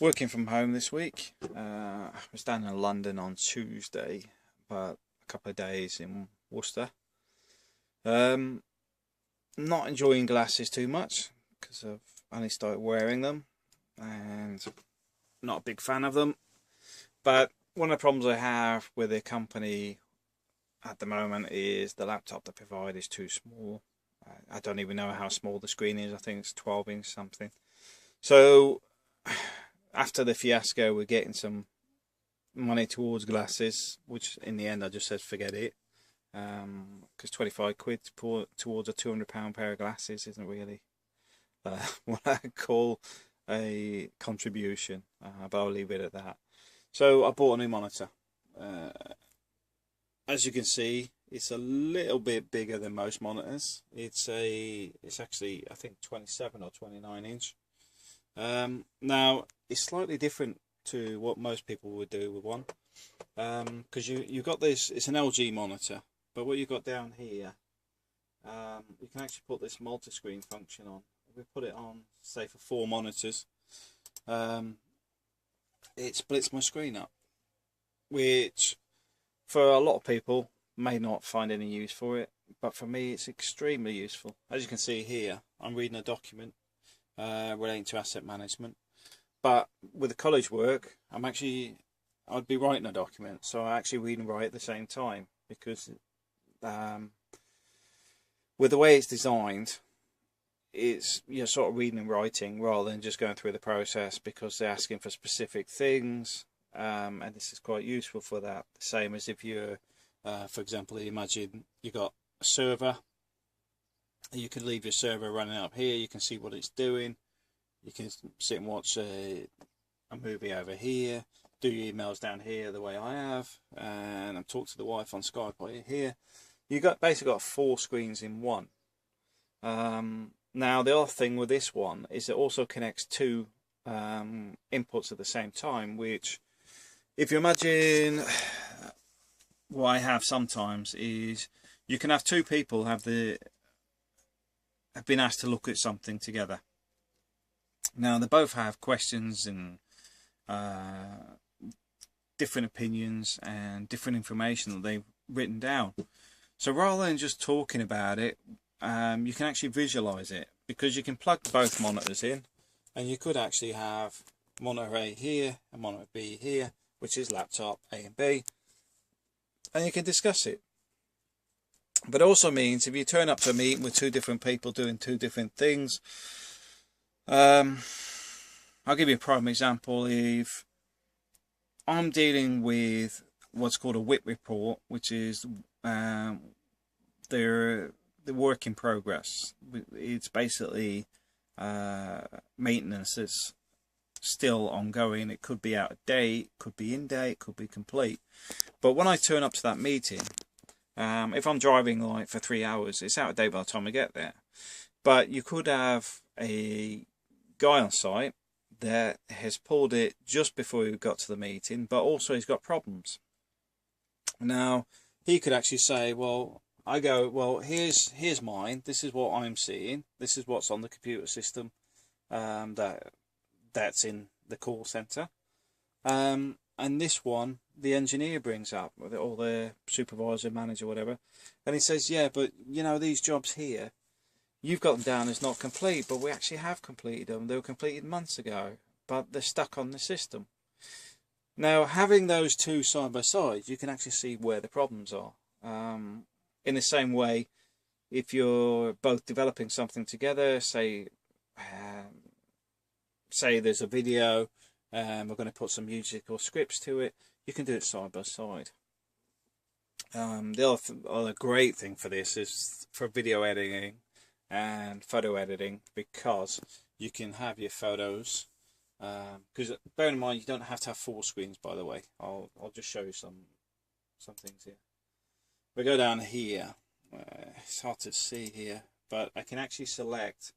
Working from home this week. I was down in London on Tuesday, but a couple of days in Worcester. Not enjoying glasses too much because I've only started wearing them and not a big fan of them. But one of the problems I have with the company at the moment is the laptop they provide is too small. I don't even know how small the screen is. I think it's 12 inch something. So after the fiasco, we're getting some money towards glasses, which in the end I just said forget it, because 25 quid towards a £200 pair of glasses isn't really what I call a contribution, but I'll leave it at that. So I bought a new monitor. As you can see, it's a little bit bigger than most monitors. It's actually, I think, 27 or 29 inch. Now it's slightly different to what most people would do with one, because you've got this. It's an LG monitor, but what you've got down here, you can actually put this multi-screen function on. If we put it on, say, for 4 monitors, it splits my screen up, which for a lot of people may not find any use for it, but for me it's extremely useful. As you can see here, I'm reading a document relating to asset management, but with the college work I'd be writing a document, so I actually read and write at the same time, because with the way it's designed, it's, you're sort of reading and writing rather than just going through the process, because they're asking for specific things, and this is quite useful for that. The same as if you're, for example, imagine you got a server. You can leave your server running up here. You can see what it's doing. You can sit and watch a movie over here. Do your emails down here the way I have, and talk to the wife on Skype right here. You basically got 4 screens in one. Now the other thing with this one is it also connects 2 inputs at the same time, which, if you imagine, what I have sometimes is you can have 2 people have been asked to look at something together. Now they both have questions and different opinions and different information that they've written down. So rather than just talking about it, you can actually visualize it, because you can plug both monitors in, and you could actually have monitor A here and monitor B here, which is laptop A and B, and you can discuss it. But it also means if you turn up to a meeting with 2 different people doing 2 different things, I'll give you a prime example. If I'm dealing with what's called a WIP report, which is the work in progress. It's basically maintenance that's still ongoing. It could be out of date, could be in date, could be complete. But when I turn up to that meeting, if I'm driving like for 3 hours, it's out of date by the time I get there. But you could have a guy on site that has pulled it just before we got to the meeting, but also he's got problems. Now he could actually say, well, here's mine, this is what I'm seeing, this is what's on the computer system that's in the call center, and this one the engineer brings up, or the supervisor, manager, whatever, and he says, yeah, but you know, these jobs here, you've got them down as not complete, but we actually have completed them. They were completed months ago, but they're stuck on the system. Now, having those 2 side by side, you can actually see where the problems are. In the same way, if you're both developing something together, say there's a video, we're going to put some music or scripts to it, you can do it side by side. The other great thing for this is for video editing and photo editing, because you can have your photos, because bear in mind you don't have to have 4 screens, by the way. I'll just show you some things here. We go down here, it's hard to see here, but I can actually select,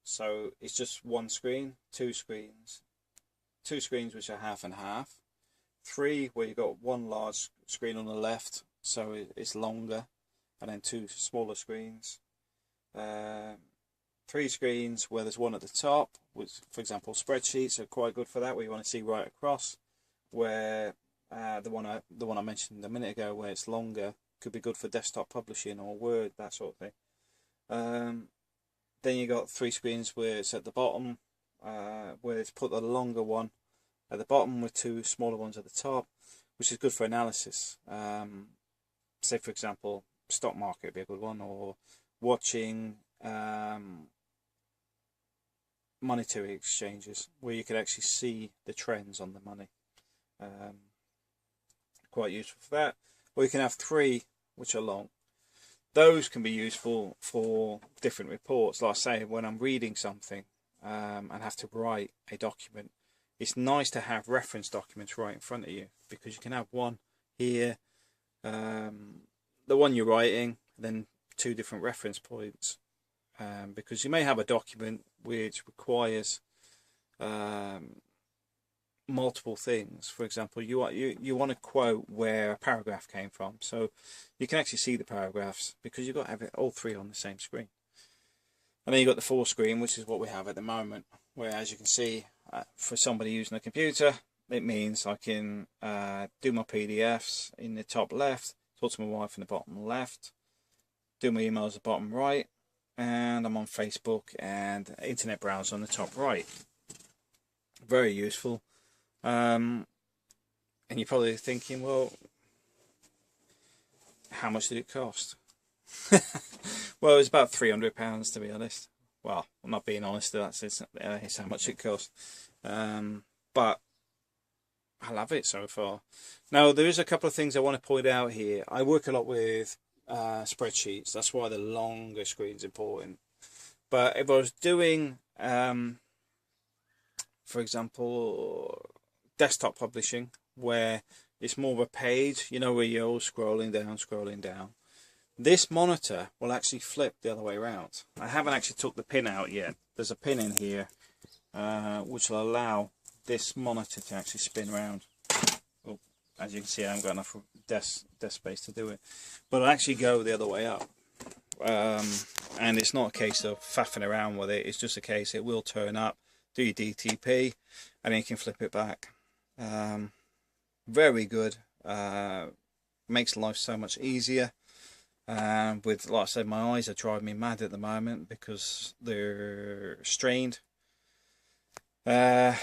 so it's just 1 screen, 2 screens, 2 screens which are half and half, 3 where you've got 1 large screen on the left, so it's longer, and then 2 smaller screens, 3 screens where there's one at the top, which, for example, spreadsheets are quite good for that, where you want to see right across. Where the one I mentioned a minute ago, where it's longer, could be good for desktop publishing or Word, that sort of thing. Then you got 3 screens where it's at the bottom, where it's put the longer one at the bottom with 2 smaller ones at the top, which is good for analysis. Say, for example, stock market would be a good one, or watching monetary exchanges, where you could actually see the trends on the money. Quite useful for that. Or you can have 3 which are long. Those can be useful for different reports. Like I say, when I'm reading something and have to write a document, it's nice to have reference documents right in front of you, because you can have one here, the one you're writing, then 2 different reference points, because you may have a document which requires multiple things. For example, you want to quote where a paragraph came from, so you can actually see the paragraphs because you've got to have all 3 on the same screen. And then you've got the 4 screen, which is what we have at the moment, where, as you can see, for somebody using a computer, it means I can do my PDFs in the top left, talk to my wife in the bottom left, do my emails at the bottom right, and I'm on Facebook and internet browser on the top right. Very useful. And you're probably thinking, well, how much did it cost? Well, it was about £300, to be honest. Well, I'm not being honest, that's how much it cost. But I love it so far. Now, there is a couple of things I want to point out here. I work a lot with spreadsheets. That's why the longer screen is important. But if I was doing, for example, desktop publishing, where it's more of a page, you know, where you're all scrolling down, this monitor will actually flip the other way around. I haven't actually took the pin out yet. There's a pin in here which will allow this monitor to actually spin around. Oh, as you can see, I haven't got enough desk space to do it, but it'll actually go the other way up. And it's not a case of faffing around with it, it's just a case it will turn up, do your DTP, and then you can flip it back. Very good. Makes life so much easier. With, like I said, my eyes are driving me mad at the moment because they're strained. And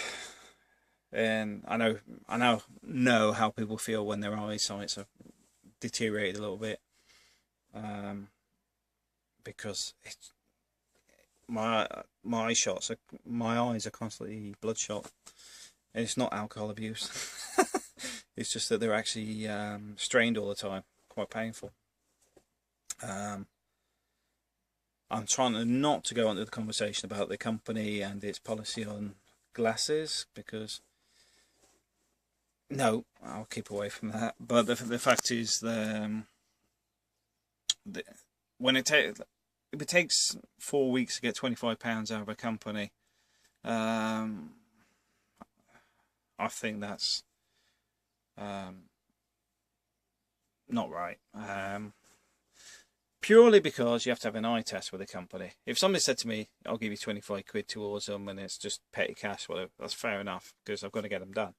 I know how people feel when their eyesight are deteriorated a little bit. Because my eyes are constantly bloodshot, and it's not alcohol abuse. It's just that they're actually strained all the time, quite painful. I'm trying not to go on to the conversation about the company and its policy on glasses, because no, I'll keep away from that. But the fact is, when if it takes 4 weeks to get £25 out of a company, I think that's not right. Purely because you have to have an eye test with a company. If somebody said to me, I'll give you 25 quid towards them and it's just petty cash, well, that's fair enough, because I've got to get them done.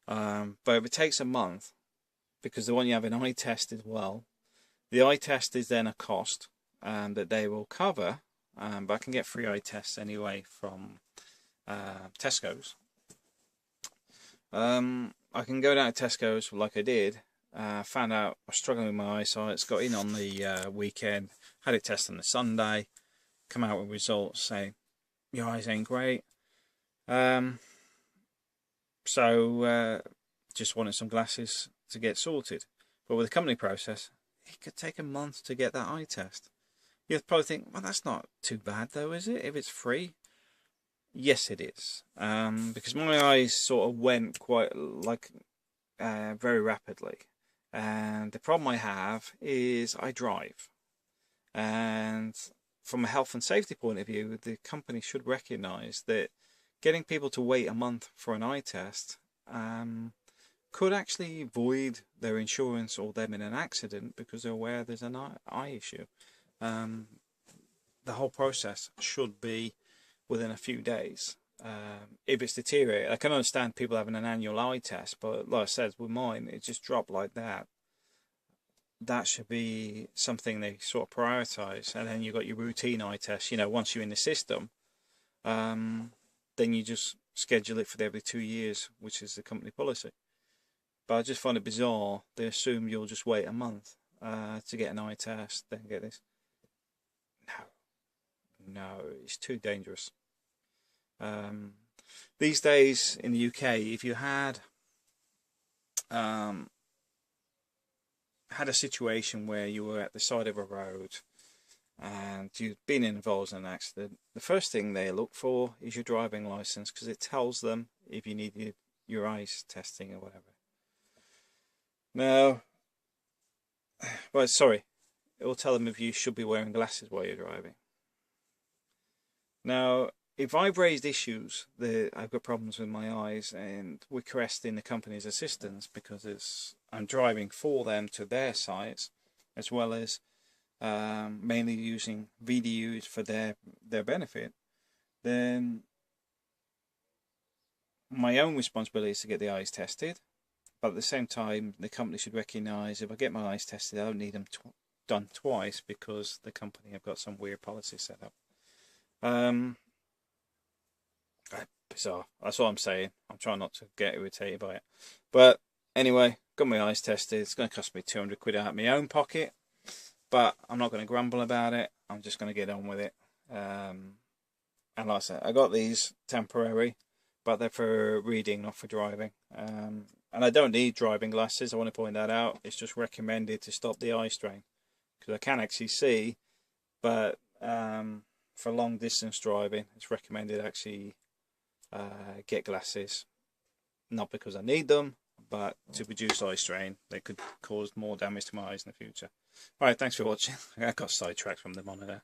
But if it takes a month, because the one you have an eye test as well, the eye test is then a cost that they will cover, but I can get free eye tests anyway from Tesco's. I can go down to Tesco's like I did. Found out I was struggling with my eyesight, got in on the weekend, had it tested on the Sunday, come out with results saying your eyes ain't great. So just wanted some glasses to get sorted. But with the company process, it could take a month to get that eye test. You'd probably think, well, that's not too bad though, is it? If it's free? Yes, it is. Because my eyes sort of went quite like very rapidly. And the problem I have is I drive. And from a health and safety point of view, the company should recognise that getting people to wait a month for an eye test could actually void their insurance or them in an accident because they're aware there's an eye issue. the whole process should be within a few days. If it's deteriorated, I can understand people having an annual eye test, but like I said, with mine, it just dropped like that. That should be something they sort of prioritize. And then you've got your routine eye test. You know, once you're in the system, then you just schedule it for every 2 years, which is the company policy. But I just find it bizarre. They assume you'll just wait a month to get an eye test, then get this. No, it's too dangerous. These days in the UK, if you had a situation where you were at the side of a road and you've been involved in an accident, the first thing they look for is your driving license, because it tells them if you need your eyes testing or whatever. Now, well, sorry, it will tell them if you should be wearing glasses while you're driving. Now, if I've raised issues that I've got problems with my eyes and requesting the company's assistance because I'm driving for them to their sites, as well as mainly using VDUs for their benefit, then my own responsibility is to get the eyes tested. But at the same time, the company should recognise if I get my eyes tested, I don't need them done twice, because the company have got some weird policy set up. Bizarre. That's what I'm saying. I'm trying not to get irritated by it. But anyway, got my eyes tested. It's going to cost me 200 quid out of my own pocket. But I'm not going to grumble about it. I'm just going to get on with it. And like I said, I got these temporary, but they're for reading, not for driving. And I don't need driving glasses. I want to point that out. It's just recommended to stop the eye strain, because I can actually see, but for long distance driving, it's recommended actually get glasses, not because I need them, but to reduce eye strain. They could cause more damage to my eyes in the future. Alright, thanks for watching. I got sidetracked from the monitor.